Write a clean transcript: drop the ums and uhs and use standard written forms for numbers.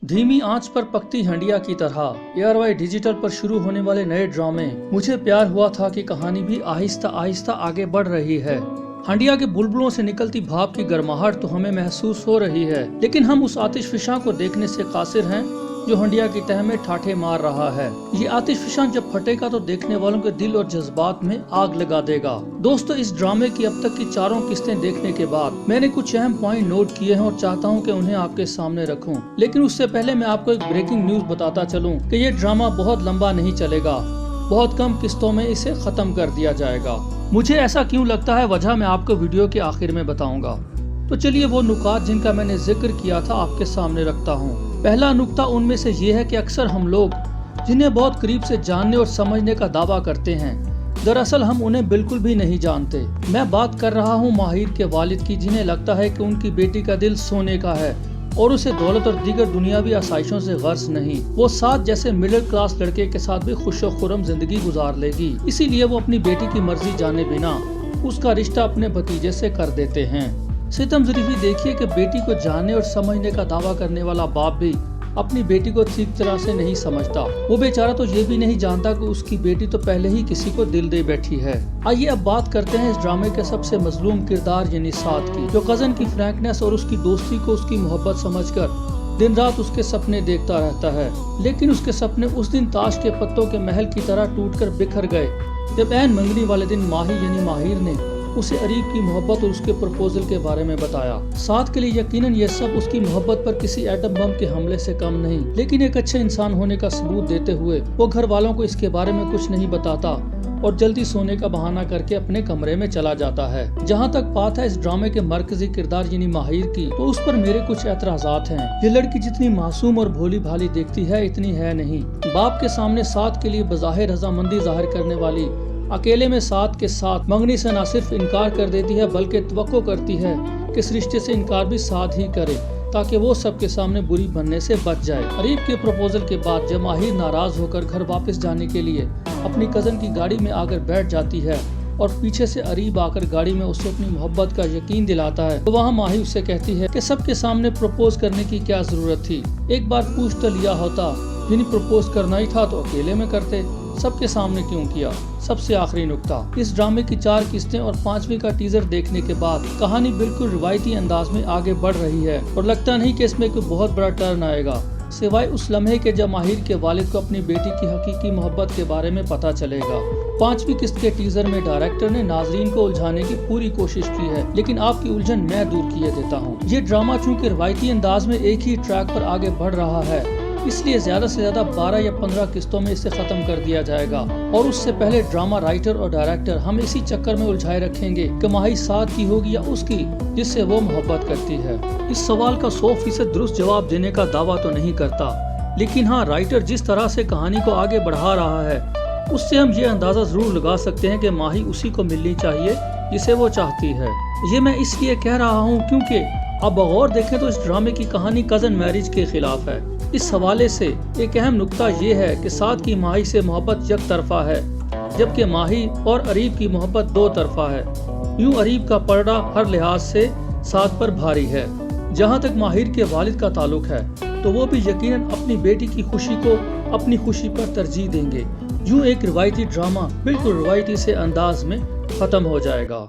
धीमी आंच पर पकती हंडिया की तरह ARY डिजिटल पर शुरू होने वाले नए ड्रामे मुझे प्यार हुआ था कि कहानी भी आहिस्ता आहिस्ता आगे बढ़ रही है। हंडिया के बुलबुलों से निकलती भाप की गर्माहट तो हमें महसूस हो रही है, लेकिन हम उस आतिशफिशां को देखने से कासिर हैं जो हंडिया की तह में ठाठे मार रहा है। ये आतिशफिशां जब फटेगा तो देखने वालों के दिल और जज्बात में आग लगा देगा। दोस्तों, इस ड्रामे की अब तक की 4 किस्तें देखने के बाद मैंने कुछ अहम पॉइंट नोट किए हैं और चाहता हूं कि उन्हें आपके सामने रखूं। लेकिन उससे पहले मैं आपको एक ब्रेकिंग न्यूज बताता चलूं कि ये ड्रामा बहुत लंबा नहीं चलेगा, बहुत कम किस्तों में इसे खत्म कर दिया जाएगा। मुझे ऐसा क्यों लगता है, वजह मैं आपको वीडियो के आखिर में बताऊंगा। तो चलिए वो नुकात जिनका मैंने जिक्र किया था आपके सामने रखता हूँ। पहला नुक्ता उनमें से ये है कि अक्सर हम लोग जिन्हें बहुत करीब से जानने और समझने का दावा करते हैं, दरअसल हम उन्हें बिल्कुल भी नहीं जानते। मैं बात कर रहा हूँ माहिर के वालिद की, जिन्हें लगता है कि उनकी बेटी का दिल सोने का है और उसे दौलत और दीगर दुनियावी आसाइशों से गर्ज नहीं। वो साथ जैसे मिडिल क्लास लड़के के साथ भी खुशो खुर्रम जिंदगी गुजार लेगी, इसीलिए वो अपनी बेटी की मर्जी जाने बिना उसका रिश्ता अपने भतीजे से कर देते हैं। सितम ज़रीफ़ी देखिए कि बेटी को जानने और समझने का दावा करने वाला बाप भी अपनी बेटी को ठीक तरह से नहीं समझता। वो बेचारा तो ये भी नहीं जानता कि उसकी बेटी तो पहले ही किसी को दिल दे बैठी है। आइए अब बात करते हैं इस ड्रामे के सबसे मजलूम किरदार यानी साद की, जो कजन की फ्रैंकनेस और उसकी दोस्ती को उसकी मोहब्बत समझकर दिन रात उसके सपने देखता रहता है। लेकिन उसके सपने उस दिन ताश के पत्तों के महल की तरह टूटकर बिखर गए जब ऐन मंगनी वाले दिन माही यानी माहिर ने उसे अरीब की मोहब्बत और उसके प्रपोजल के बारे में बताया। साथ के लिए यकीनन ये सब उसकी मोहब्बत पर किसी एटम बम के हमले से कम नहीं, लेकिन एक अच्छे इंसान होने का सबूत देते हुए वो घर वालों को इसके बारे में कुछ नहीं बताता और जल्दी सोने का बहाना करके अपने कमरे में चला जाता है। जहाँ तक बात है इस ड्रामे के मरकजी किरदार यानी माहिर की, तो उस पर मेरे कुछ एतराजात हैं। ये लड़की जितनी मासूम और भोली भाली दिखती है इतनी है नहीं। बाप के सामने साथ के लिए बज़ाहिर रजामंदी जाहिर करने वाली अकेले में साथ के साथ मंगनी से न सिर्फ इनकार कर देती है बल्कि तवक्को करती है कि इस रिश्ते से इनकार भी साथ ही करे ताकि वो सबके सामने बुरी बनने से बच जाए। अरीब के प्रपोजल के बाद जब माहिर नाराज होकर घर वापस जाने के लिए अपनी कजन की गाड़ी में आकर बैठ जाती है और पीछे से अरीब आकर गाड़ी में उसे अपनी मोहब्बत का यकीन दिलाता है, तो वहाँ माही उससे कहती है कि सबके सामने प्रपोज करने की क्या जरूरत थी, एक बार पूछ तो लिया होता, यानी प्रपोज करना ही था तो अकेले में करते, सबके सामने क्यों किया। सबसे आखिरी नुक्ता, इस ड्रामे की 4 किस्तें और 5वीं का टीजर देखने के बाद कहानी बिल्कुल रिवायती अंदाज में आगे बढ़ रही है और लगता नहीं कि इसमें कोई बहुत बड़ा टर्न आएगा, सिवाय उस लम्हे के जब माहिर के वालिद को अपनी बेटी की हकीकी मोहब्बत के बारे में पता चलेगा। 5वीं किस्त के टीजर में डायरेक्टर ने नाजरीन को उलझाने की पूरी कोशिश की है, लेकिन आपकी उलझन मैं दूर किए देता हूँ। ये ड्रामा चूँकि रिवायती अंदाज में एक ही ट्रैक पर आगे बढ़ रहा है, इसलिए ज्यादा से ज्यादा 12 या 15 किस्तों में इसे खत्म कर दिया जाएगा और उससे पहले ड्रामा राइटर और डायरेक्टर हम इसी चक्कर में उलझाए रखेंगे कि माही साथ की होगी या उसकी जिससे वो मोहब्बत करती है। इस सवाल का 100% दुरुस्त जवाब देने का दावा तो नहीं करता, लेकिन हाँ, राइटर जिस तरह से कहानी को आगे बढ़ा रहा है उससे हम ये अंदाजा जरूर लगा सकते हैं कि माही उसी को मिलनी चाहिए जिसे वो चाहती है। ये मैं इसलिए कह रहा हूँ क्योंकि अब बगौर देखें तो इस ड्रामे की कहानी कजन मैरिज के खिलाफ है। इस हवाले से एक अहम नुक्ता ये है कि साद की माही से मोहब्बत एक तरफा है, जबकि माही और अरीब की मोहब्बत 2 तरफा है। यूं अरीब का पलड़ा हर लिहाज से साद पर भारी है। जहां तक माहिर के वालिद का ताल्लुक है तो वो भी यकीनन अपनी बेटी की खुशी को अपनी खुशी पर तरजीह देंगे। यूं एक रिवायती ड्रामा बिल्कुल रिवायती से अंदाज में खत्म हो जाएगा।